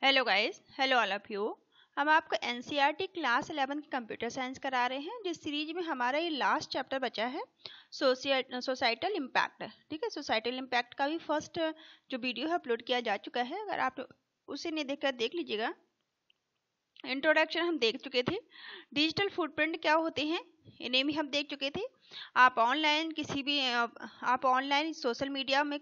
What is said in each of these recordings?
Hello guys, hello all of you. हम आपको NCERT class 11 की कंप्यूटर साइंस करा रहे हैं, जिस सीरीज में हमारा ये लास्ट चैप्टर बचा है सोसाइटल इम्पैक्ट। ठीक है, सोसाइटल इम्पैक्ट का भी फर्स्ट जो वीडियो है अपलोड किया जा चुका है। अगर आप उसे नहीं देखकर देख लीजिएगा। इंट्रोडक्शन हम देख चुके थे। डिजिटल फुटप्रिंट क्या होते हैं इन्हें भी हम देख चुके थे। आप ऑनलाइन सोशल मीडिया में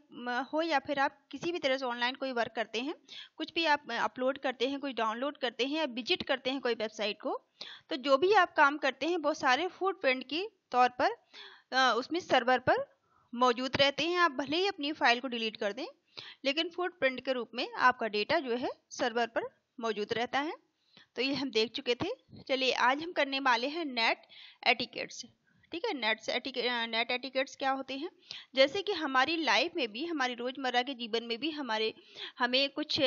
हो या फिर आप किसी भी तरह से ऑनलाइन कोई वर्क करते हैं, कुछ भी आप अपलोड करते हैं, कुछ डाउनलोड करते हैं या विजिट करते हैं कोई वेबसाइट को, तो जो भी आप काम करते हैं वो सारे फुटप्रिंट की तौर पर उसमें सर्वर पर मौजूद रहते हैं। आप भले ही अपनी फाइल को डिलीट कर दें, लेकिन फुटप्रिंट के रूप में आपका डेटा जो है सर्वर पर मौजूद रहता है। तो ये हम देख चुके थे। चलिए आज हम करने वाले हैं नेट एटिकेट्स। ठीक है, नेट एटिकेट्स क्या होते हैं? जैसे कि हमारी लाइफ में भी, हमारी रोजमर्रा के जीवन में भी हमें कुछ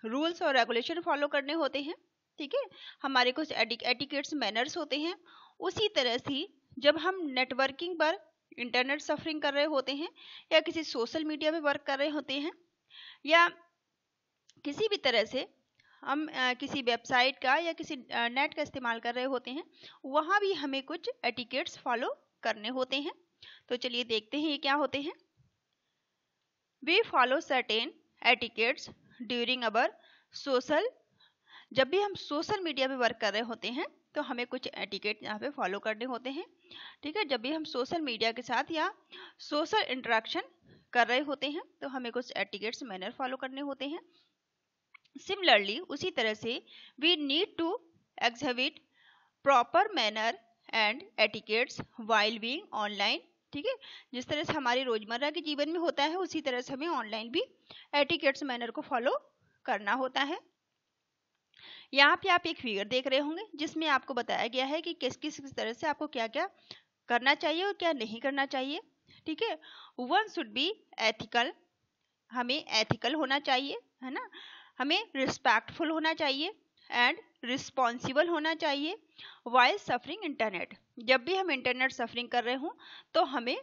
रूल्स और रेगुलेशन फॉलो करने होते हैं। ठीक है, हमारे कुछ एटिकेट्स मैनर्स होते हैं। उसी तरह से जब हम नेटवर्किंग पर इंटरनेट सफरिंग कर रहे होते हैं, या किसी सोशल मीडिया में वर्क कर रहे होते हैं, या किसी भी तरह से हम किसी वेबसाइट का या किसी नेट का इस्तेमाल कर रहे होते हैं, वहाँ भी हमें कुछ एटिकेट्स फॉलो करने होते हैं। तो चलिए देखते हैं ये क्या होते हैं। We follow certain etiquettes during our social. जब भी हम सोशल मीडिया पे वर्क कर रहे होते हैं तो हमें कुछ एटिकेट यहाँ पे फॉलो करने होते हैं। ठीक है, जब भी हम सोशल मीडिया के साथ या सोशल इंटरेक्शन कर रहे होते हैं तो हमें कुछ एटिकेट्स मैनर फॉलो करने होते हैं। सिमिलरली उसी तरह से we need to exhibit proper manner and etiquettes while being online. ठीक है, जिस तरह से हमारे रोजमर्रा के जीवन में होता है, उसी तरह से हमें ऑनलाइन भी एटिकेट्स मैनर को फॉलो करना होता है। यहाँ पे आप एक फिगर देख रहे होंगे जिसमें आपको बताया गया है कि किस किस तरह से आपको क्या क्या करना चाहिए और क्या नहीं करना चाहिए। ठीक है, वन शुड बी एथिकल, हमें एथिकल होना चाहिए, है ना। हमें रिस्पेक्टफुल होना चाहिए एंड रिस्पॉन्सिबल होना चाहिए वाइल सफरिंग इंटरनेट। जब भी हम इंटरनेट सफरिंग कर रहे हों तो हमें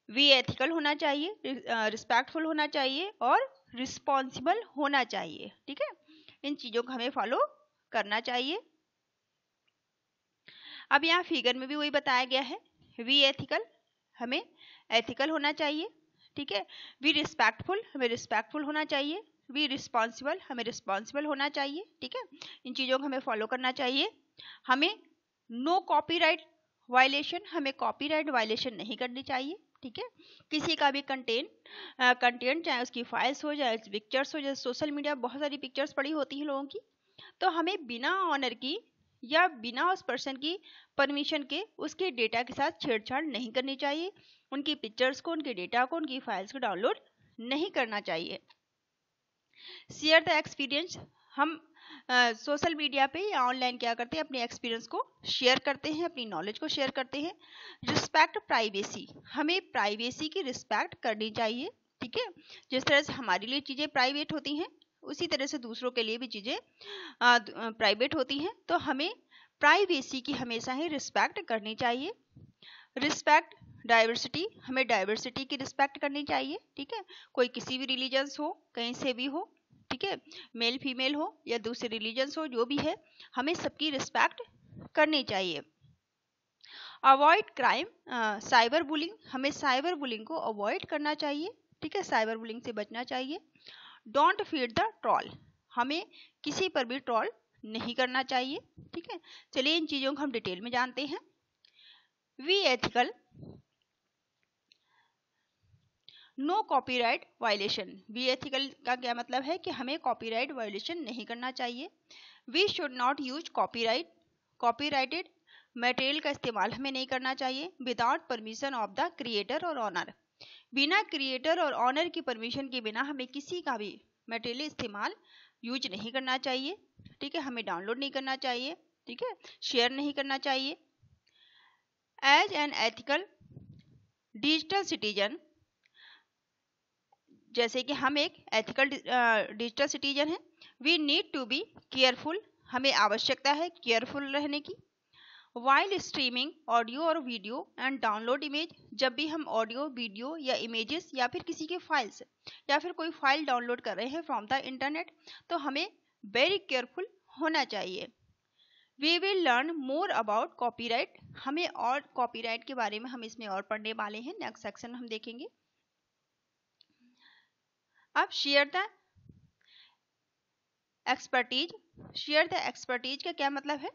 वी एथिकल होना चाहिए, रिस्पेक्टफुल होना चाहिए और रिस्पॉन्सिबल होना चाहिए। ठीक है, इन चीज़ों को हमें फॉलो करना चाहिए। अब यहाँ फिगर में भी वही बताया गया है। वी एथिकल, हमें एथिकल होना चाहिए। ठीक है, वी रिस्पेक्टफुल, हमें रिस्पेक्टफुल होना चाहिए। वी रिस्पॉन्सिबल, हमें रिस्पॉन्सिबल होना चाहिए। ठीक है, इन चीज़ों को हमें फॉलो करना चाहिए। हमें नो कॉपीराइट वायलेशन, हमें कॉपीराइट वायलेशन नहीं करनी चाहिए। ठीक है, किसी का भी कंटेंट चाहे उसकी फाइल्स हो, चाहे पिक्चर्स हो, जैसे सोशल मीडिया बहुत सारी पिक्चर्स पड़ी होती हैं लोगों की, तो हमें बिना ऑनर की या बिना उस पर्सन की परमिशन के उसके डेटा के साथ छेड़छाड़ नहीं करनी चाहिए। उनकी पिक्चर्स को, उनके डेटा को, उनकी फाइल्स को डाउनलोड नहीं करना चाहिए। शेयर द एक्सपीरियंस, हम सोशल मीडिया पे या ऑनलाइन क्या करते हैं, अपने एक्सपीरियंस को शेयर करते हैं, अपनी नॉलेज को शेयर करते हैं। रिस्पेक्ट प्राइवेसी, हमें प्राइवेसी की रिस्पेक्ट करनी चाहिए। ठीक है, जिस तरह से हमारे लिए चीज़ें प्राइवेट होती हैं, उसी तरह से दूसरों के लिए भी चीज़ें प्राइवेट होती हैं। तो हमें प्राइवेसी की हमेशा ही रिस्पेक्ट करनी चाहिए। रिस्पेक्ट डाइवर्सिटी, हमें डाइवर्सिटी की रिस्पेक्ट करनी चाहिए। ठीक है, कोई किसी भी रिलीजन्स हो, कहीं से भी हो, ठीक है, मेल फीमेल हो या दूसरे रिलीजन्स हो, जो भी है, हमें सबकी रिस्पेक्ट करनी चाहिए। अवॉइड क्राइम, साइबर बुलिंग, हमें साइबर बुलिंग को अवॉइड करना चाहिए। ठीक है, साइबर बुलिंग से बचना चाहिए। डोंट फीड द ट्रॉल, हमें किसी पर भी ट्रॉल नहीं करना चाहिए। ठीक है, चलिए इन चीज़ों को हम डिटेल में जानते हैं। Be ethical, no copyright violation. Be ethical का क्या मतलब है कि हमें कॉपीराइट वायलेशन नहीं करना चाहिए। We should not use copyrighted material का इस्तेमाल हमें नहीं करना चाहिए without permission of the creator और ऑनर। बिना क्रिएटर और ऑनर की परमिशन के बिना हमें किसी का भी मटेरियल इस्तेमाल यूज नहीं करना चाहिए। ठीक है, हमें डाउनलोड नहीं करना चाहिए। ठीक है, शेयर नहीं करना चाहिए। As an ethical digital citizen, जैसे कि हम एक एथिकल डिजिटल सिटीजन हैं, we need to be careful, हमें आवश्यकता है केयरफुल रहने की। वाइल स्ट्रीमिंग ऑडियो और वीडियो एंड डाउनलोड इमेज, जब भी हम ऑडियो वीडियो या इमेजेस या फिर किसी के फाइल्स या फिर कोई फाइल डाउनलोड कर रहे हैं फ्रॉम द इंटरनेट, तो हमें वेरी केयरफुल होना चाहिए। We will learn more about copyright, हमें और कॉपीराइट के बारे में हम इसमें और पढ़ने वाले हैं, नेक्स्ट सेक्शन हम देखेंगे। अब share the expertise, share the expertise का क्या मतलब है?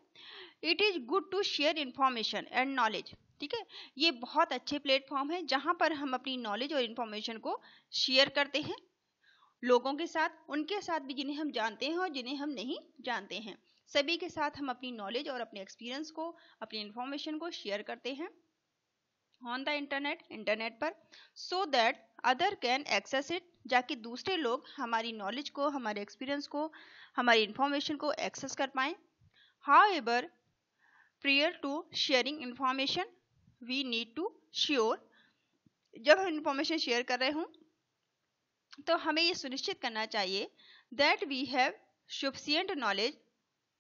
It is good to share information and knowledge, ठीक है, ये बहुत अच्छे प्लेटफॉर्म है जहां पर हम अपनी नॉलेज और इन्फॉर्मेशन को शेयर करते हैं लोगों के साथ, उनके साथ भी जिन्हें हम जानते हैं और जिन्हें हम नहीं जानते हैं, सभी के साथ हम अपनी नॉलेज और अपने एक्सपीरियंस को, अपनी इन्फॉर्मेशन को शेयर करते हैं ऑन द इंटरनेट पर, so that other can access it, जाकि दूसरे लोग हमारी नॉलेज को, हमारे एक्सपीरियंस को, हमारी इन्फॉर्मेशन को एक्सेस कर पाएं। However prior to sharing information we need to sure, जब हम इंफॉर्मेशन शेयर कर रहे हों तो हमें ये सुनिश्चित करना चाहिए that we have sufficient knowledge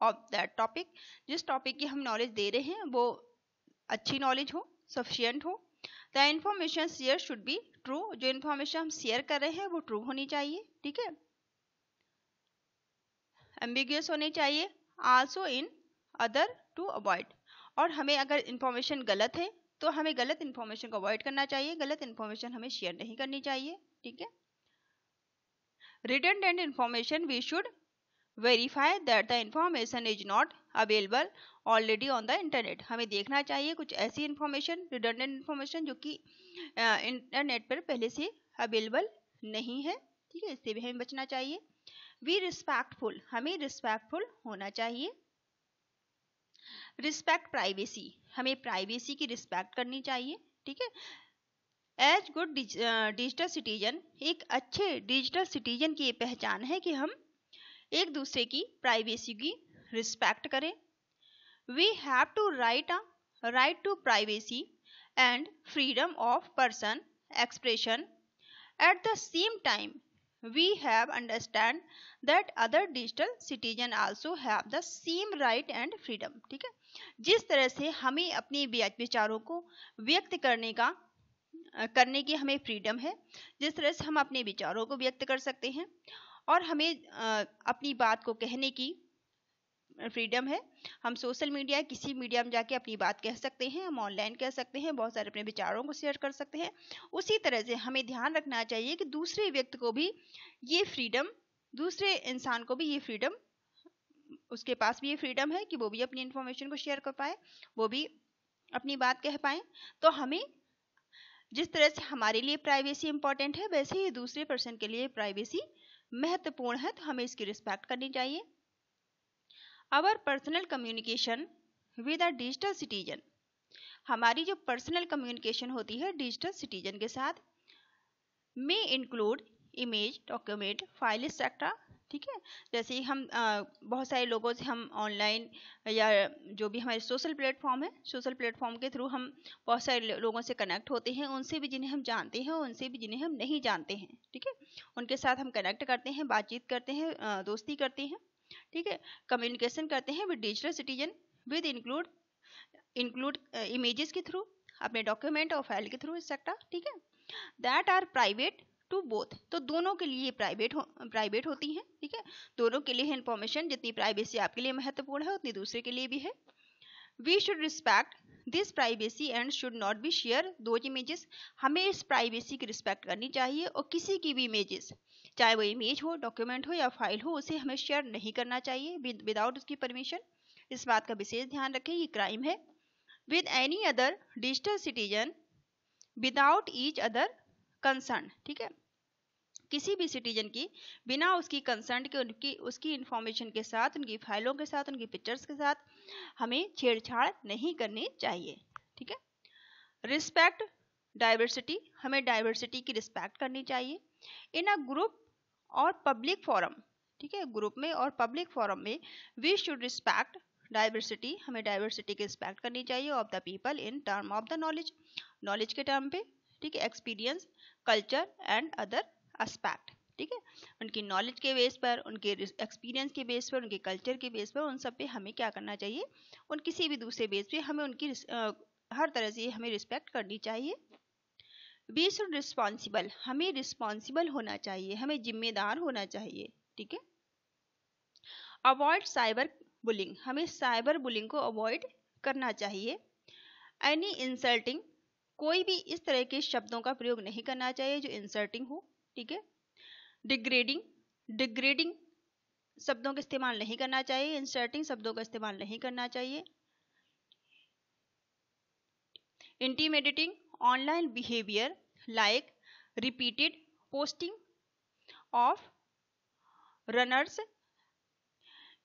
of that topic, जिस टॉपिक की हम नॉलेज दे रहे हैं वो अच्छी नॉलेज हो, सफिशिएंट हो। The information share should be true, जो इंफॉर्मेशन हम शेयर कर रहे हैं वो ट्रू होनी चाहिए, ठीक है, एम्बिगुअस होनी चाहिए, also in other to avoid, और हमें अगर इंफॉर्मेशन गलत है तो हमें गलत इंफॉर्मेशन को अवॉइड करना चाहिए, गलत इंफॉर्मेशन हमें शेयर नहीं करनी चाहिए, ठीक है। Redundant information we should verify that the information is not available already on the internet, हमें देखना चाहिए कुछ ऐसी इंफॉर्मेशन, रिडंडेंट इंफॉर्मेशन जो कि इंटरनेट पर पहले से अवेलेबल नहीं है, ठीक है, इससे भी हमें बचना चाहिए। वी रिस्पेक्टफुल, हमें रिस्पेक्टफुल होना चाहिए। रिस्पेक्ट प्राइवेसी, हमें प्राइवेसी की रिस्पेक्ट करनी चाहिए, ठीक है। एज गुड डिजिटल सिटीजन, एक अच्छे डिजिटल सिटीजन की पहचान है कि हम एक दूसरे की प्राइवेसी की रिस्पेक्ट करें। We have to right to privacy and freedom of person expression, at the same time we have understand that other digital citizen also have the same right and freedom, ठीक है, जिस तरह से हमें अपने विचारों को व्यक्त करने की हमें फ्रीडम है, जिस तरह से हम अपने विचारों को व्यक्त कर सकते हैं और हमें अपनी बात को कहने की फ्रीडम है, हम सोशल मीडिया किसी मीडिया में जाके अपनी बात कह सकते हैं, हम ऑनलाइन कह सकते हैं, बहुत सारे अपने विचारों को शेयर कर सकते हैं। उसी तरह से हमें ध्यान रखना चाहिए कि दूसरे व्यक्ति को भी ये फ्रीडम, दूसरे इंसान को भी ये फ्रीडम, उसके पास भी ये फ्रीडम है कि वो भी अपनी इंफॉर्मेशन को शेयर कर पाए, वो भी अपनी बात कह पाए। तो हमें जिस तरह से हमारे लिए प्राइवेसी इंपॉर्टेंट है वैसे ही दूसरे पर्सन के लिए प्राइवेसी महत्वपूर्ण है, तो हमें इसकी रिस्पेक्ट करनी चाहिए। Our personal communication with a digital citizen, हमारी जो पर्सनल कम्युनिकेशन होती है डिजिटल सिटीजन के साथ, may include image, document, file etcetera, ठीक है। जैसे हम बहुत सारे लोगों से हम ऑनलाइन या जो भी हमारे सोशल प्लेटफॉर्म है, सोशल प्लेटफॉर्म के थ्रू हम बहुत सारे लोगों से कनेक्ट होते हैं, उनसे भी जिन्हें हम जानते हैं, उनसे भी जिन्हें हम नहीं जानते हैं, ठीक है, उनके साथ हम कनेक्ट करते हैं, बातचीत करते हैं, दोस्ती करते हैं, ठीक है, कम्युनिकेशन करते हैं with digital citizen, with include images के थ्रू, अपने डॉक्यूमेंट और फाइल के थ्रू एक्सेट्रा, ठीक है, that are private to both, तो दोनों के लिए प्राइवेट होती हैं, ठीक है, दोनों के लिए इंफॉर्मेशन, जितनी प्राइवेसी आपके लिए महत्वपूर्ण है उतनी दूसरे के लिए भी है। We should respect this privacy and should not be share those images, हमें इस प्राइवेसी की रिस्पेक्ट करनी चाहिए और किसी की भी इमेजेस, चाहे वो इमेज हो, डॉक्यूमेंट हो या फाइल हो, उसे हमें शेयर नहीं करना चाहिए विदाउट उसकी परमिशन। इस बात का विशेष ध्यान रखें, ये क्राइम है। With any other digital citizen without each other concern, ठीक है, किसी भी सिटीजन की बिना उसकी कंसर्न के, उसकी इंफॉर्मेशन के साथ, उनकी फाइलों के साथ, उनकी पिक्चर्स के साथ हमें छेड़छाड़ नहीं करनी चाहिए, ठीक है। रिस्पेक्ट डाइवर्सिटी, हमें डाइवर्सिटी की रिस्पेक्ट करनी चाहिए। इन अ ग्रुप और पब्लिक फोरम, ठीक है, ग्रुप में और पब्लिक फोरम में वी शुड रिस्पेक्ट डाइवर्सिटी, हमें डाइवर्सिटी की रिस्पेक्ट करनी चाहिए of the people in term of the knowledge के टर्म पे, ठीक है, experience, culture and other aspect, ठीक है। उनकी नॉलेज के बेस पर, उनके एक्सपीरियंस के बेस पर, उनके कल्चर के बेस पर, उन सब पे हमें क्या करना चाहिए, उन किसी भी दूसरे बेस पे हमें उनकी हर तरह से हमें रिस्पेक्ट करनी चाहिए। वी शुड रिस्पॉन्सिबल, हमें रिस्पॉन्सिबल होना चाहिए, हमें जिम्मेदार होना चाहिए, ठीक है। अवॉइड साइबर बुलिंग, हमें साइबर बुलिंग को अवॉइड करना चाहिए। एनी इंसल्टिंग, कोई भी इस तरह के शब्दों का प्रयोग नहीं करना चाहिए जो इंसल्टिंग हो, ठीक है। डिग्रेडिंग, डिग्रेडिंग शब्दों का इस्तेमाल नहीं करना चाहिए, इंसल्टिंग शब्दों का इस्तेमाल नहीं करना चाहिए। Intimidating online behaviour like repeated posting of runners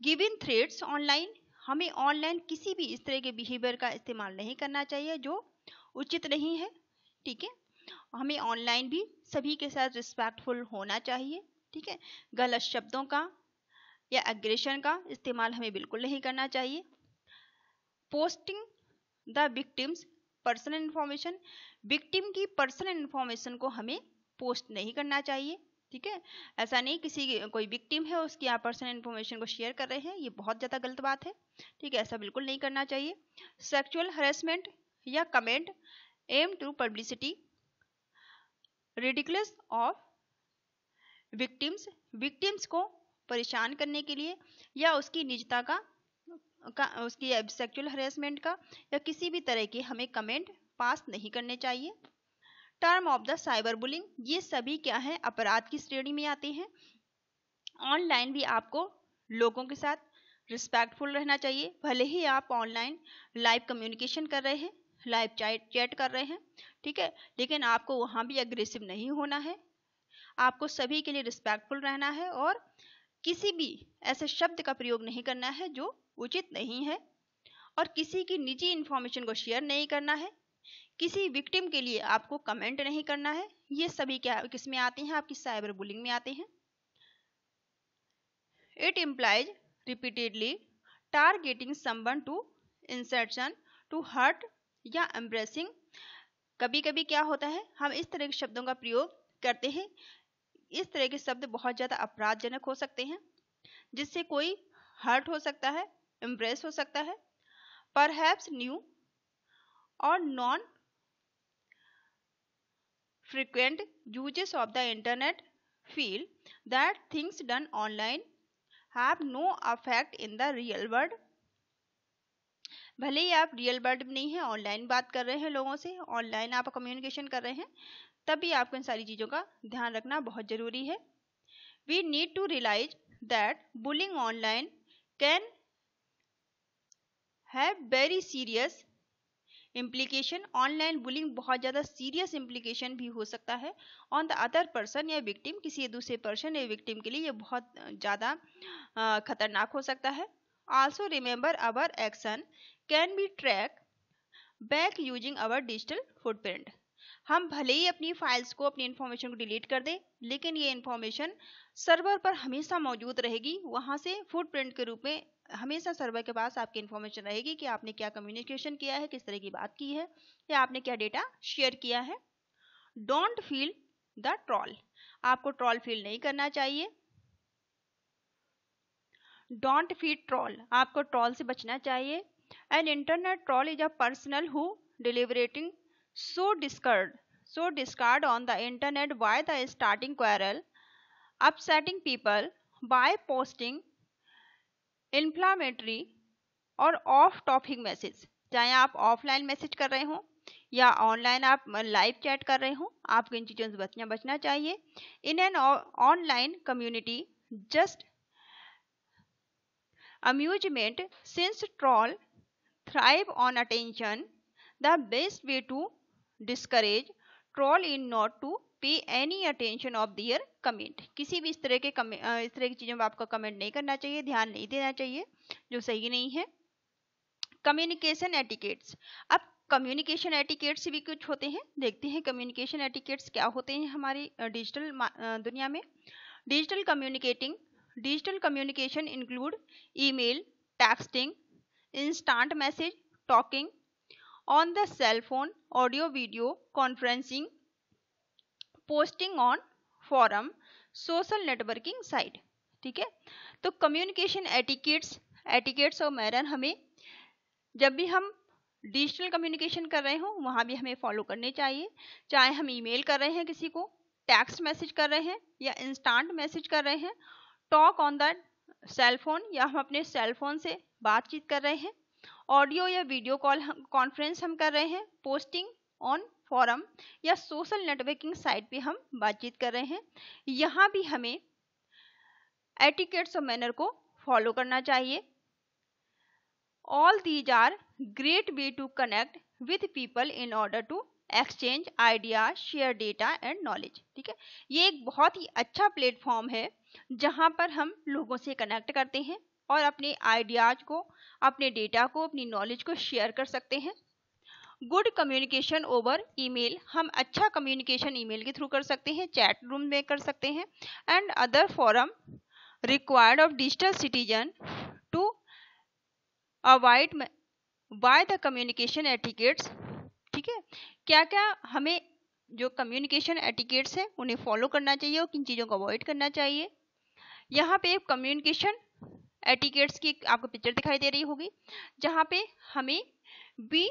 given threads online, हमें ऑनलाइन किसी भी इस तरह के बिहेवियर का इस्तेमाल नहीं करना चाहिए जो उचित नहीं है, ठीक है। हमें ऑनलाइन भी सभी के साथ रिस्पेक्टफुल होना चाहिए, ठीक है। गलत शब्दों का या एग्रेशन का इस्तेमाल हमें बिल्कुल नहीं करना चाहिए। Posting the victims personal information, victim की पर्सनल इंफॉर्मेशन को हमें पोस्ट नहीं करना चाहिए, ठीक है। ऐसा नहीं किसी कोई विक्टिम है उसकी आप पर्सनल इंफॉर्मेशन को शेयर कर रहे हैं, ये बहुत ज़्यादा गलत बात है, ठीक है, ऐसा बिल्कुल नहीं करना चाहिए। सेक्सुअल हरेसमेंट या comment aim to publicity ridiculous of victims, victims को परेशान करने के लिए या उसकी निजता का उसकी सेक्सुअल हरेसमेंट का या किसी भी तरह के हमें कमेंट पास नहीं करने चाहिए। Term of the cyber bullying, ये सभी क्या है, अपराध की श्रेणी में आते हैं। ऑनलाइन भी आपको लोगों के साथ रिस्पेक्टफुल रहना चाहिए, भले ही आप ऑनलाइन लाइव कम्युनिकेशन कर रहे हैं, लाइव चैट कर रहे हैं, ठीक है, लेकिन आपको वहाँ भी अग्रेसिव नहीं होना है, आपको सभी के लिए रिस्पेक्टफुल रहना है और किसी भी ऐसे शब्द का प्रयोग नहीं करना है जो उचित नहीं है, और किसी की निजी इंफॉर्मेशन को शेयर नहीं करना है, किसी विक्टिम के लिए आपको कमेंट नहीं करना है। ये सभी क्या किसमें आते हैं, आपकी साइबर बुलिंग में आते हैं। It implies repeatedly targeting someone to insertion to hurt या एम्ब्रेसिंग, कभी कभी क्या होता है हम इस तरह के शब्दों का प्रयोग करते हैं, इस तरह के शब्द बहुत ज़्यादा अपराधजनक हो सकते हैं जिससे कोई हर्ट हो सकता है, इम्प्रेस हो सकता है। परहैप्स न्यू और non frequent users of the internet feel that things done online have no effect in the real world, भले ही आप रियल वर्ल्ड में नहीं है, ऑनलाइन बात कर रहे हैं लोगों से, ऑनलाइन आप कम्युनिकेशन कर रहे हैं, तब भी आपको इन सारी चीज़ों का ध्यान रखना बहुत ज़रूरी है। We need to realize that bullying online can have very serious implication, online bullying बहुत ज़्यादा सीरियस इम्प्लीकेशन भी हो सकता है ऑन द अदर पर्सन या विक्टिम, किसी दूसरे पर्सन या विक्टिम के लिए ये बहुत ज़्यादा खतरनाक हो सकता है। Also remember our action can be track back using our digital footprint, हम भले ही अपनी फाइल्स को, अपनी इंफॉर्मेशन को डिलीट कर दें, लेकिन ये इंफॉर्मेशन सर्वर पर हमेशा मौजूद रहेगी, वहाँ से फुटप्रिंट के रूप में हमेशा सर्वर के पास आपकी इंफॉर्मेशन रहेगी कि आपने क्या कम्युनिकेशन किया है, किस तरह की बात की है या आपने क्या डेटा शेयर किया है। डोंट फील द ट्रॉल, आपको ट्रॉल फील नहीं करना चाहिए। डोंट फील ट्रॉल, आपको ट्रॉल से बचना चाहिए। An internet troll is a personal who deliberating so discard on the internet by the starting quarrel, upsetting people by posting inflammatory और of topic message, चाहे आप ऑफलाइन मैसेज कर रहे हो या ऑनलाइन आप लाइव चैट कर रहे हो, आपको इन चीज़ों से बचना चाहिए। In an online community just amusement since troll thrive on attention, the best way to discourage troll in not to pay any attention of their comment, किसी भी इस तरह की चीज़ों में आपको कमेंट नहीं करना चाहिए, ध्यान नहीं देना चाहिए जो सही नहीं है। कम्युनिकेशन एटिकेट्स, अब कम्युनिकेशन एटिकेट्स भी कुछ होते हैं, देखते हैं कम्युनिकेशन एटिकेट्स क्या होते हैं हमारी डिजिटल दुनिया में। Digital communication include email, texting, instant message, talking on the cell phone, audio video conferencing, posting on forum, social networking site. ठीक है, तो कम्युनिकेशन एटिकेट्स और मैनर हमें जब भी हम डिजिटल कम्युनिकेशन कर रहे हो वहाँ भी हमें फॉलो करने चाहिए। चाहे हम ईमेल कर रहे हैं, किसी को टेक्स्ट मैसेज कर रहे हैं या इंस्टेंट मैसेज कर रहे हैं, talk on the cell phone या हम अपने सेल फोन से बातचीत कर रहे हैं, ऑडियो या वीडियो कॉल कॉन्फ्रेंस हम कर रहे हैं, पोस्टिंग ऑन फोरम या सोशल नेटवर्किंग साइट पे हम बातचीत कर रहे हैं, यहाँ भी हमें एटिकेट्स और मैनर को फॉलो करना चाहिए। All these are great way to connect with people in order to exchange idea, share data and knowledge. ठीक है, ये एक बहुत ही अच्छा प्लेटफॉर्म है जहाँ पर हम लोगों से कनेक्ट करते हैं और अपने आइडियाज को, अपने डेटा को, अपनी नॉलेज को शेयर कर सकते हैं। गुड कम्युनिकेशन ओवर ईमेल, हम अच्छा कम्युनिकेशन ईमेल के थ्रू कर सकते हैं, चैट रूम में कर सकते हैं, and other forum required of digital citizen to avoid by the communication etiquettes. ठीक है, क्या क्या हमें जो कम्युनिकेशन एटिकेट्स है उन्हें फॉलो करना चाहिए और किन चीज़ों को अवॉइड करना चाहिए। यहाँ पे कम्युनिकेशन एटिकेट्स की आपको पिक्चर दिखाई दे रही होगी, जहाँ पे हमें बी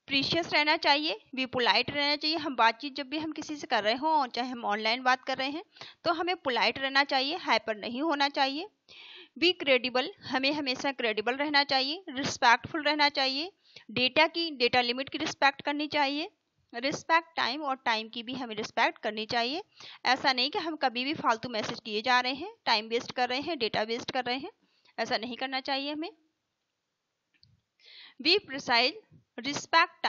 प्रीशियस रहना चाहिए, बी पोलाइट रहना चाहिए। हम बातचीत जब भी हम किसी से कर रहे हो, और चाहे हम ऑनलाइन बात कर रहे हैं, तो हमें पोलाइट रहना चाहिए, हाइपर नहीं होना चाहिए। बी क्रेडिबल, हमें हमेशा क्रेडिबल रहना चाहिए, रिस्पेक्टफुल रहना चाहिए, डेटा लिमिट की रिस्पेक्ट करनी चाहिए, रिस्पेक्ट टाइम, और टाइम की भी हमें रिस्पेक्ट करनी चाहिए। ऐसा नहीं कि हम कभी भी फालतू मैसेज किए जा रहे हैं, टाइम वेस्ट कर रहे हैं, डेटा वेस्ट कर रहे हैं, ऐसा नहीं करना चाहिए हमें। बी प्रिसाइज, रिस्पेक्ट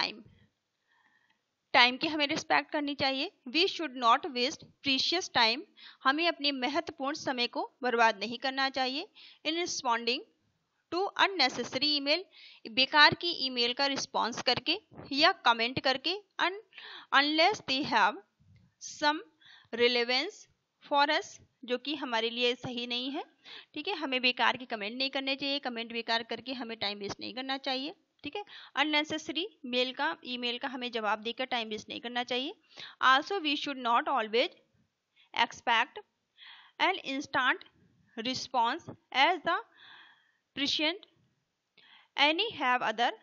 टाइम की हमें रिस्पेक्ट करनी चाहिए। We should not waste precious time, हमें अपने महत्वपूर्ण समय को बर्बाद नहीं करना चाहिए। In responding to unnecessary email, बेकार की ईमेल का रिस्पॉन्स करके या कमेंट करके, unless they have some relevance for us, जो कि हमारे लिए सही नहीं है। ठीक है, हमें बेकार के कमेंट नहीं करने चाहिए, कमेंट बेकार करके हमें टाइम वेस्ट नहीं करना चाहिए। ठीक है, अननेसेसरी ईमेल का हमें जवाब देकर टाइम वेस्ट नहीं करना चाहिए। Also we should not always expect an instant response as the present any have other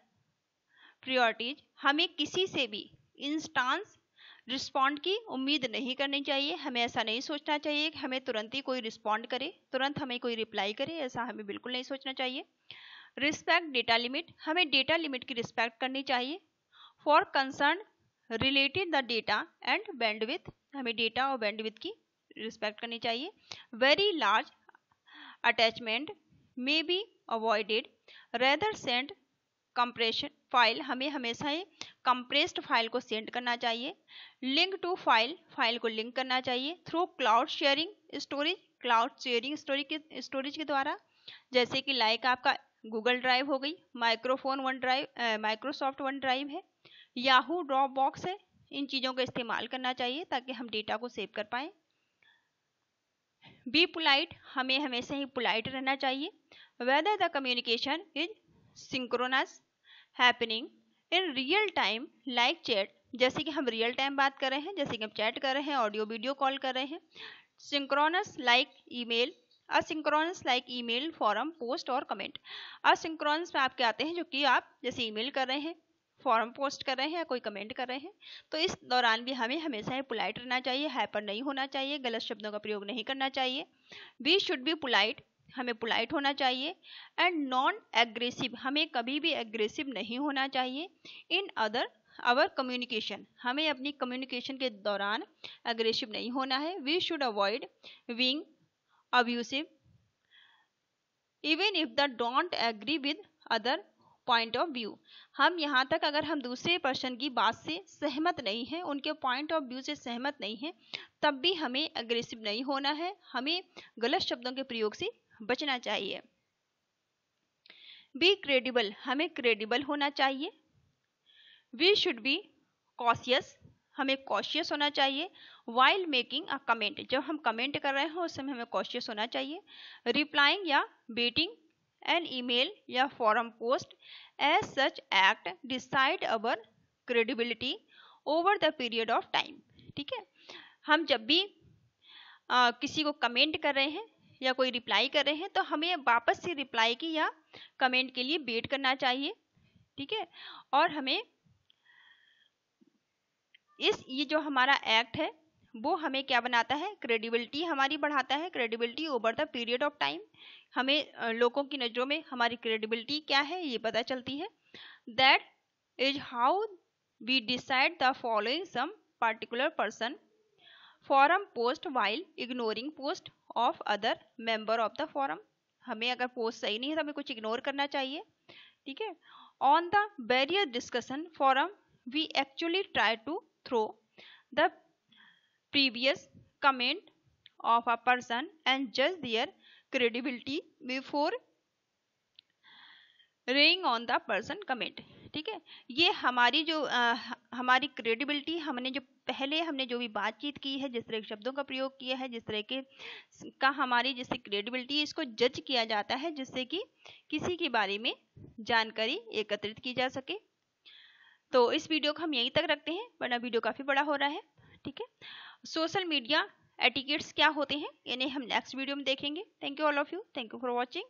priorities, हमें किसी से भी इंस्टेंट रिस्पॉन्ड की उम्मीद नहीं करनी चाहिए। हमें ऐसा नहीं सोचना चाहिए कि हमें तुरंत ही कोई रिस्पॉन्ड करे, तुरंत हमें कोई रिप्लाई करे, ऐसा हमें बिल्कुल नहीं सोचना चाहिए। रिस्पेक्ट डेटा लिमिट, हमें डेटा लिमिट की रिस्पेक्ट करनी चाहिए। For concern related the data and bandwidth, हमें डेटा और बैंडविड्थ की रिस्पेक्ट करनी चाहिए। Very large attachment may be avoided, rather send compression file, हमें हमेशा ही कंप्रेस्ड फाइल को सेंड करना चाहिए। लिंक टू फाइल को लिंक करना चाहिए। थ्रू क्लाउड शेयरिंग स्टोरेज के द्वारा, जैसे कि लाइक आपका गूगल ड्राइव हो गई, माइक्रोसॉफ्ट वन ड्राइव है, याहू ड्रॉप बॉक्स है, इन चीज़ों का इस्तेमाल करना चाहिए ताकि हम डेटा को सेव कर पाएँ। बी पोलाइट, हमें हमेशा ही पोलाइट रहना चाहिए। Whether the communication is synchronous happening in real time like chat, जैसे कि हम रियल टाइम बात कर रहे हैं, जैसे कि हम चैट कर रहे हैं, ऑडियो वीडियो कॉल कर रहे हैं। Synchronous like email, asynchronous like email, forum, post और कमेंट। असिंक्रोनस में आपके आते हैं जो कि आप जैसे ईमेल कर रहे हैं, फॉरम पोस्ट कर रहे हैं या कोई कमेंट कर रहे हैं, तो इस दौरान भी हमें हमेशा ही पोलाइट रहना चाहिए, हाइपर नहीं होना चाहिए, गलत शब्दों का प्रयोग नहीं करना चाहिए। वी शुड बी पोलाइट, हमें पोलाइट होना चाहिए। एंड नॉन एग्रेसिव, हमें कभी भी एग्रेसिव नहीं होना चाहिए। इन आवर कम्युनिकेशन, हमें अपनी कम्युनिकेशन के दौरान एग्रेसिव नहीं होना है। We should avoid being abusive even if the don't agree with other point of view, हम यहाँ तक अगर हम दूसरे पर्सन की बात से सहमत नहीं हैं, उनके पॉइंट ऑफ व्यू से सहमत नहीं हैं, तब भी हमें एग्रेसिव नहीं होना है, हमें गलत शब्दों के प्रयोग से बचना चाहिए। बी क्रेडिबल, हमें क्रेडिबल होना चाहिए। वी शुड बी कॉशियस, हमें कॉशियस होना चाहिए। वाइल मेकिंग अ कमेंट, जब हम कमेंट कर रहे हो उस समय हमें कॉशियस होना चाहिए। रिप्लाइंग या वेटिंग एन ईमेल या forum post as such act decide our credibility over the period of time. ठीक है, हम जब भी किसी को कमेंट कर रहे हैं या कोई रिप्लाई कर रहे हैं तो हमें वापस से रिप्लाई की या कमेंट के लिए वेट करना चाहिए, ठीक है। और हमें ये जो हमारा एक्ट है वो हमें क्या बनाता है, क्रेडिबिलिटी हमारी बढ़ाता है, credibility over the period of time. हमें लोगों की नज़रों में हमारी क्रेडिबिलिटी क्या है ये पता चलती है। That is how we decide the following some particular person forum post while ignoring post of other member of the forum. हमें अगर पोस्ट सही नहीं है तो हमें कुछ इग्नोर करना चाहिए, ठीक है। On the various discussion forum we actually try to throw the previous comment of a person and judge their credibility before relying on the person comment, ठीक है। ये हमारी जो हमारी क्रेडिबिलिटी, हमने जो भी बातचीत की है, जिस तरह के शब्दों का प्रयोग किया है, जिस तरह के का हमारी जैसे क्रेडिबिलिटी, इसको जज किया जाता है जिससे कि किसी के बारे में जानकारी एकत्रित की जा सके। तो इस वीडियो को हम यहीं तक रखते हैं वरना वीडियो काफ़ी बड़ा हो रहा है, ठीक है। सोशल मीडिया एटिकेट्स क्या होते हैं इन्हें हम नेक्स्ट वीडियो में देखेंगे। Thank you all of you, thank you for watching.